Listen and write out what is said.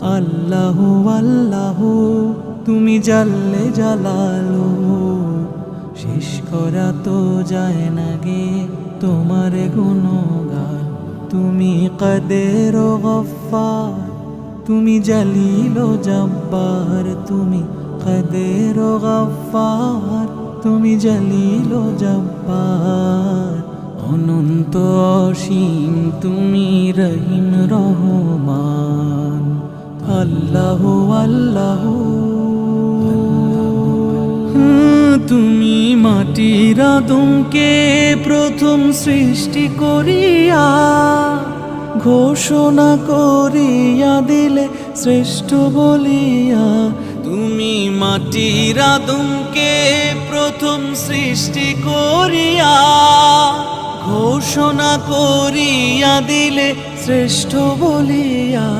আল্লাহু আল্লাহু তুমি জাল্লে জালালু, শেষ করা তো যায় না গে তোমার গুণগান। তুমি কাদের ও গফফার, তুমি জলিল ও জব্বার, তুমি কাদের ও গফফার, তুমি জলিল ও জব্বার। অনন্ত অসীম তুমি রহিম রহমান। আল্লাহু আল্লাহু তুমি মাটির আদমকে প্রথম সৃষ্টি করিয়া ঘোষণা করিয়া দিলে শ্রেষ্ঠ বলিয়া। তুমি মাটির আদমকে প্রথম সৃষ্টি করিয়া ঘোষণা করিয়া দিলে শ্রেষ্ঠ বলিয়া।